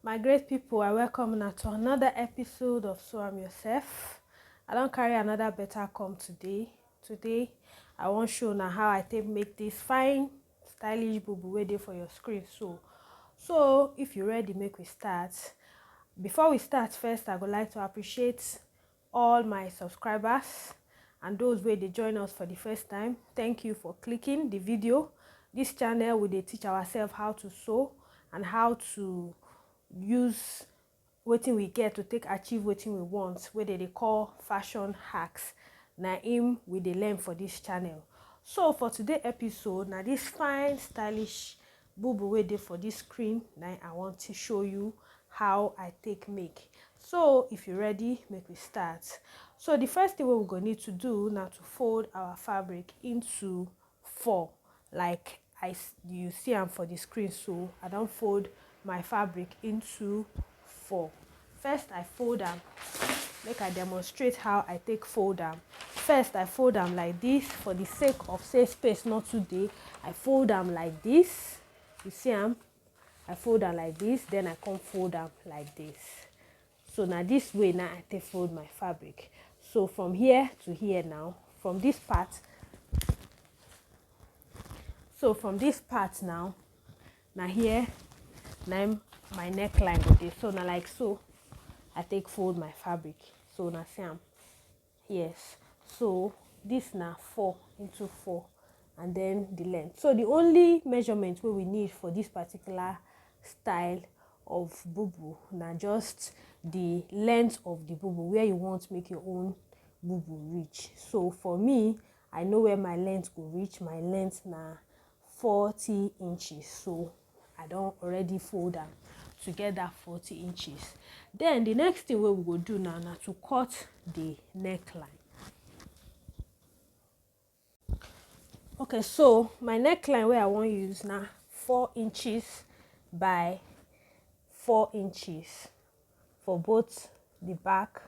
My great people, I welcome now to another episode of So I'm Yourself. I don't carry another better come today. Today, I want show now how I take make this fine, stylish bubu ready for your screen. So if you're ready, make we start. Before we start, first I would like to appreciate all my subscribers and those where they join us for the first time. Thank you for clicking the video. This channel we dey teach ourselves how to sew and how to use wetin we get to take achieve wetin we want, wey they call fashion hacks. Na im we dey learn for this channel. So for today episode, now this fine stylish bubu wey dey for this screen, now I want to show you how I take make. So if you're ready, make we start. So the first thing we're going to need to do now to fold our fabric into four, like you see them for the screen. So I don't fold my fabric into four. First I fold them, make I demonstrate how I take fold them. First I fold them like this for the sake of say space not today. I fold them like this, you see them. I fold them like this, then I come fold them like this. So now this way now I take fold my fabric. So from here to here now, from this part, so from this part now here, now my neckline go there. So now like so, I take fold my fabric. So now see am, yes. So this now 4 into 4, and then the length. So the only measurement we need for this particular style of bubu now just the length of the bubu, where you want to make your own bubu reach. So for me, I know where my length will reach. My length now 40 inches. So I don't already fold them to get that 40 inches. Then the next thing we will do now to cut the neckline. Okay, so my neckline where I want to use now 4 inches by 4 inches for both the back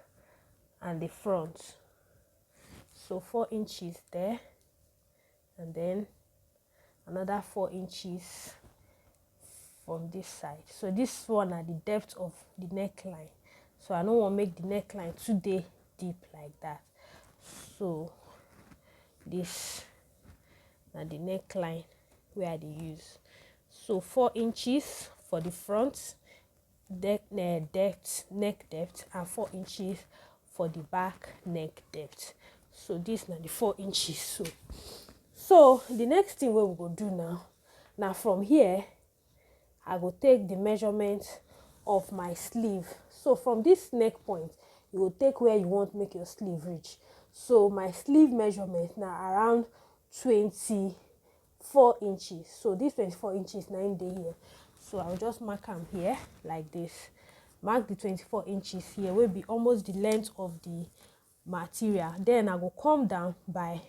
and the front. So 4 inches there, and then another 4 inches from this side. So this one at the depth of the neckline. So I don't want to make the neckline too deep like that. So this now the neckline where they use. So 4 inches for the front neck depth, and 4 inches for the back neck depth. So this now the 4 inches. So the next thing we will go do now from here I will take the measurement of my sleeve. So from this neck point, you will take where you want to make your sleeve reach. So my sleeve measurement now around 24 inches. So this 24 inches now in here. So I'll just mark them here like this. Mark the 24 inches here will be almost the length of the material. Then I will come down by,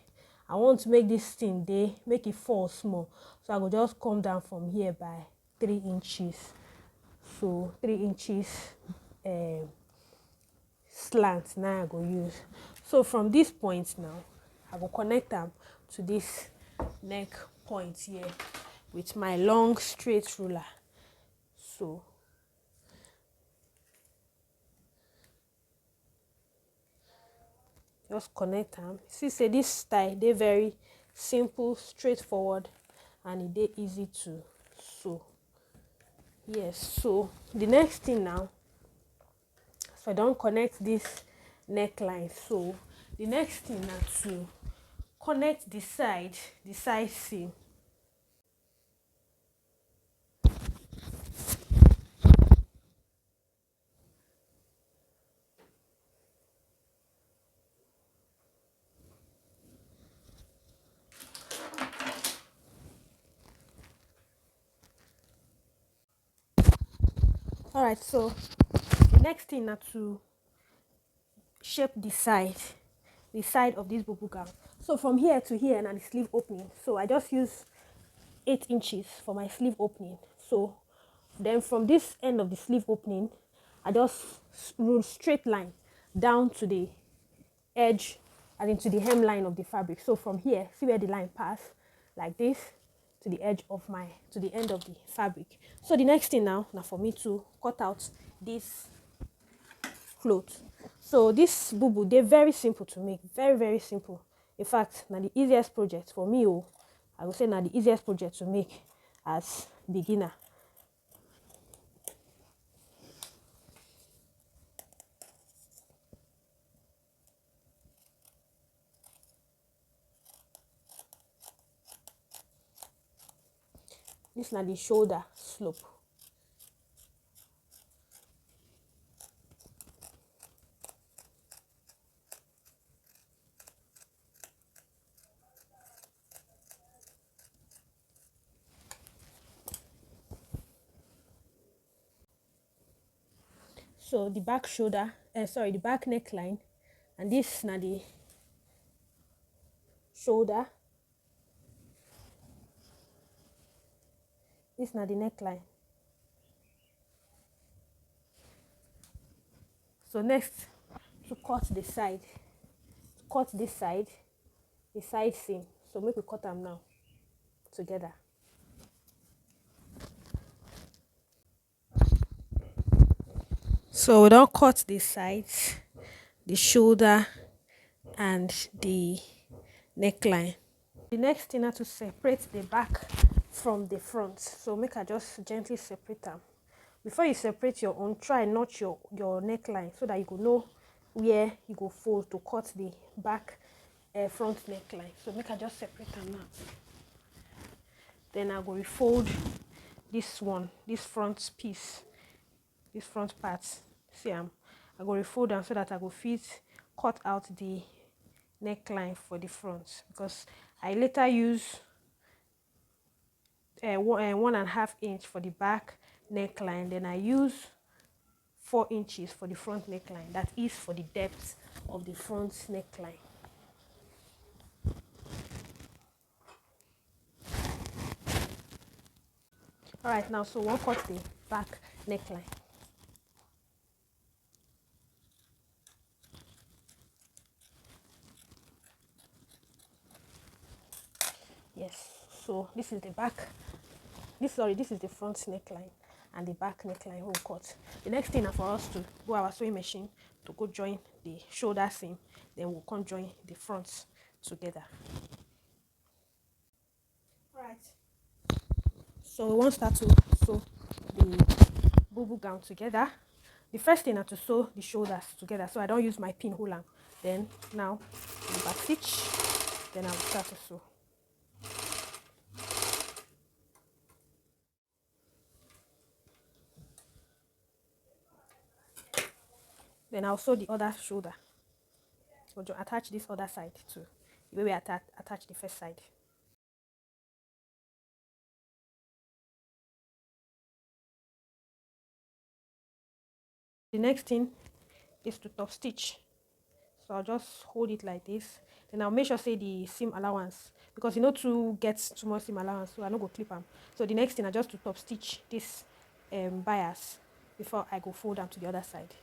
I want to make this thing make it fall small. So I will just come down from here by 3 inches. So 3 inches slant now I go use. So from this point now I will connect them to this neck point here with my long straight ruler. So just connect them. See say this style they very simple, straightforward, and it dey easy to sew. Yes, so the next thing now, so I don't connect this neckline. So the next thing now to connect the side seam. All right, so the next thing now to shape the side of this bubu gown. So from here to here and the sleeve opening. So I just use 8 inches for my sleeve opening. So then from this end of the sleeve opening, I just rule straight line down to the edge and into the hemline of the fabric. So from here, see where the line pass like this. to the edge of my, to the end of the fabric. So the next thing now for me to cut out this cloth. So this bubu, they're very simple to make, very simple. In fact, now the easiest project for me, I would say now the easiest project to make as beginner. This now the shoulder slope. So the back shoulder, the back neckline, and this now the shoulder. This now the neckline. So next, to cut the side, cut this side, the side seam. So make we cut them now together. So we don't cut the sides, the shoulder, and the neckline. The next thing is to separate the back from the front. So make I just gently separate them. Before you separate your own, try and notch your neckline so that you go know where you go fold to cut the back front neckline. So make I just separate them now. Then I go refold this one, this front piece, this front part. See, I go refold them so that I go fit cut out the neckline for the front, because I later use 1.5 inch for the back neckline. Then I use 4 inches for the front neckline. That is for the depth of the front neckline. All right, now so we'll cut the back neckline. Yes, so this is the back. This is the front neckline and the back neckline we'll cut. The next thing is for us to go our sewing machine to go join the shoulder seam. Then we'll come join the fronts together. All right. So we want to start to sew the bubu gown together. The first thing is to sew the shoulders together. So I don't use my pinhole now. Then now the back stitch. Then I will start to sew. Then I'll sew the other shoulder. So to attach this other side too, the way we attach the first side. The next thing is to top stitch. So I'll just hold it like this. Then I'll make sure say the seam allowance, because you know to get too much seam allowance, so I don't go clip them. So the next thing I just to top stitch this bias before I go fold them to the other side.